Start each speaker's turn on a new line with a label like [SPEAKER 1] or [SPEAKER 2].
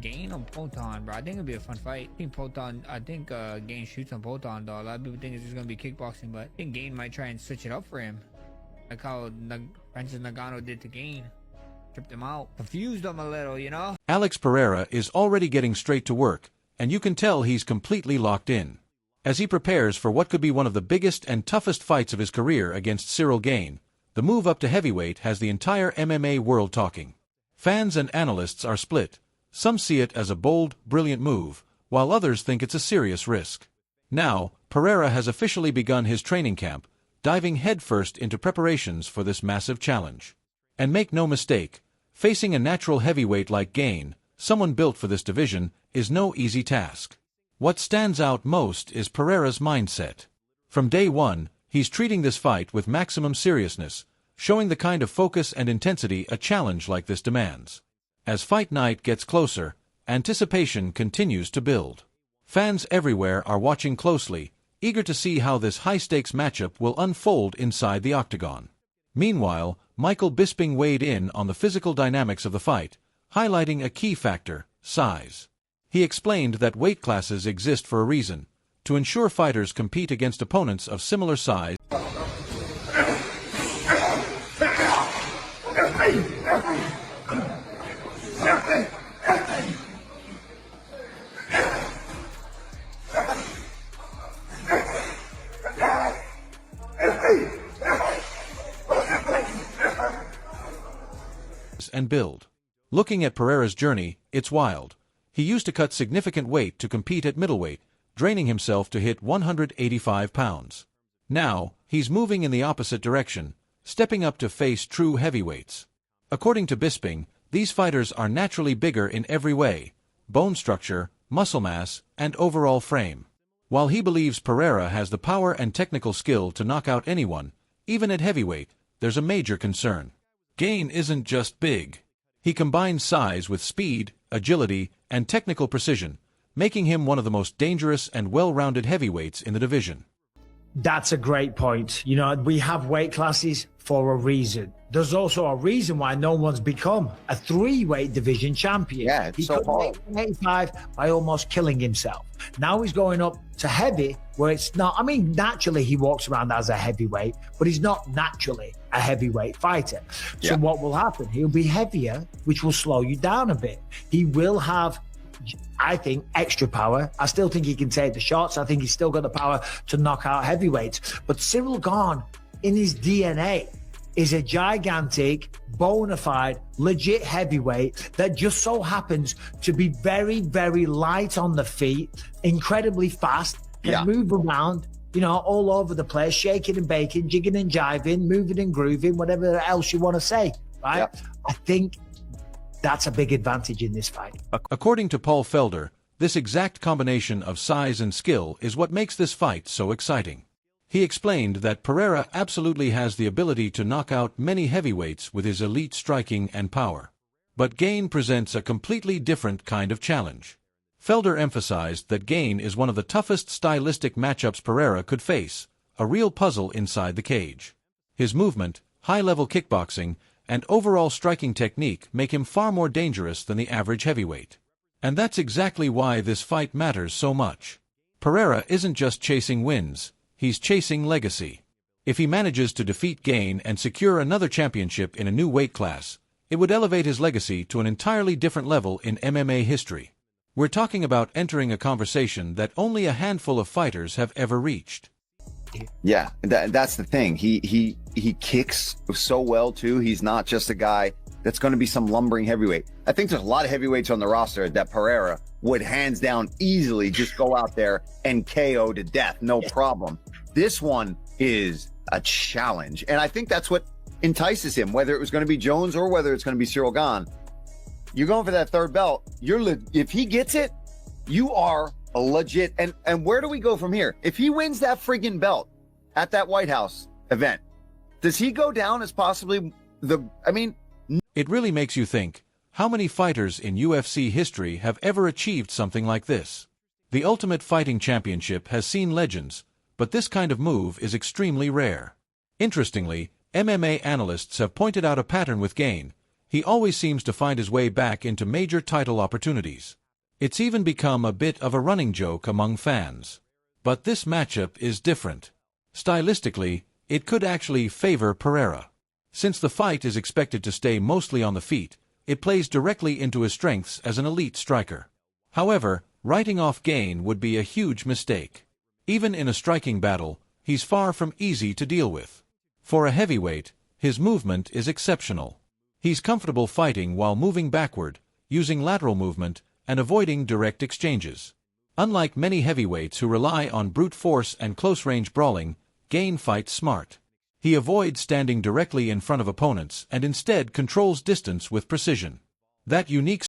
[SPEAKER 1] Gane on Proton, bro. I think it'll be a fun fight. I think Gane shoots on Proton, though. A lot of people think it's just gonna be kickboxing, but I think Gane might try and switch it up for him, like how Francis Ngannou did to Gane. Tripped him out, confused him a little, you know.
[SPEAKER 2] Alex Pereira is already getting straight to work, and you can tell he's completely locked in. As he prepares for what could be one of the biggest and toughest fights of his career against Ciryl Gane, the move up to heavyweight has the entire MMA world talking. Fans and analysts are split. Some see it as a bold, brilliant move, while others think it's a serious risk. Now, Pereira has officially begun his training camp, diving headfirst into preparations for this massive challenge. And make no mistake, facing a natural heavyweight like Gane, someone built for this division, is no easy task. What stands out most is Pereira's mindset. From day one, he's treating this fight with maximum seriousness, showing the kind of focus and intensity a challenge like this demands. As fight night gets closer, anticipation continues to build. Fans everywhere are watching closely, eager to see how this high-stakes matchup will unfold inside the octagon. Meanwhile, Michael Bisping weighed in on the physical dynamics of the fight, highlighting a key factor: size. He explained that weight classes exist for a reason, to ensure fighters compete against opponents of similar size. And build. Looking at Pereira's journey, it's wild. He used to cut significant weight to compete at middleweight, draining himself to hit 185 pounds. Now, he's moving in the opposite direction, stepping up to face true heavyweights. According to Bisping, these fighters are naturally bigger in every way: bone structure, muscle mass, and overall frame. While he believes Pereira has the power and technical skill to knock out anyone, even at heavyweight, there's a major concern. Gane isn't just big. He combines size with speed, agility, and technical precision, making him one of the most dangerous and well-rounded heavyweights in the division.
[SPEAKER 3] That's a great point. You know, we have weight classes for a reason. There's also a reason why no one's become a three-weight division champion.
[SPEAKER 4] Yeah, it's so hard.
[SPEAKER 3] 85 by almost killing himself. Now he's going up to heavy, where it's not. I mean, naturally he walks around as a heavyweight, but he's not naturally a heavyweight fighter. So what will happen? He'll be heavier, which will slow you down a bit. He will have, I think, extra power. I still think he can take the shots. I think he's still got the power to knock out heavyweights. But Ciryl Gane, in his DNA, is a gigantic, bona fide, legit heavyweight that just so happens to be very, very light on the feet, incredibly fast, can move around, all over the place, shaking and baking, jigging and jiving, moving and grooving, whatever else you want to say, right?
[SPEAKER 4] Yeah.
[SPEAKER 3] I think that's a big advantage in this fight.
[SPEAKER 2] According to Paul Felder, this exact combination of size and skill is what makes this fight so exciting. He explained that Pereira absolutely has the ability to knock out many heavyweights with his elite striking and power. But Gane presents a completely different kind of challenge. Felder emphasized that Gane is one of the toughest stylistic matchups Pereira could face, a real puzzle inside the cage. His movement, high-level kickboxing, and overall striking technique make him far more dangerous than the average heavyweight. And that's exactly why this fight matters so much. Pereira isn't just chasing wins, he's chasing legacy. If he manages to defeat Gane and secure another championship in a new weight class, it would elevate his legacy to an entirely different level in MMA history. We're talking about entering a conversation that only a handful of fighters have ever reached.
[SPEAKER 4] Yeah, that's the thing. He kicks so well too. He's not just a guy that's going to be some lumbering heavyweight. I think there's a lot of heavyweights on the roster that Pereira would hands down easily just go out there and KO to death, no problem. This one is a challenge, and I think that's what entices him, whether it was going to be Jones or whether it's going to be Ciryl Gane. You're going for that third belt. If he gets it, you are a legit. And where do we go from here? If he wins that friggin' belt at that White House event, does he go down as possibly
[SPEAKER 2] It really makes you think, how many fighters in UFC history have ever achieved something like this? The Ultimate Fighting Championship has seen legends, but this kind of move is extremely rare. Interestingly, MMA analysts have pointed out a pattern with Gane. He always seems to find his way back into major title opportunities. It's even become a bit of a running joke among fans. But this matchup is different. Stylistically, it could actually favor Pereira. Since the fight is expected to stay mostly on the feet, it plays directly into his strengths as an elite striker. However, writing off Gane would be a huge mistake. Even in a striking battle, he's far from easy to deal with. For a heavyweight, his movement is exceptional. He's comfortable fighting while moving backward, using lateral movement, and avoiding direct exchanges. Unlike many heavyweights who rely on brute force and close-range brawling, Gane fights smart. He avoids standing directly in front of opponents and instead controls distance with precision. That unique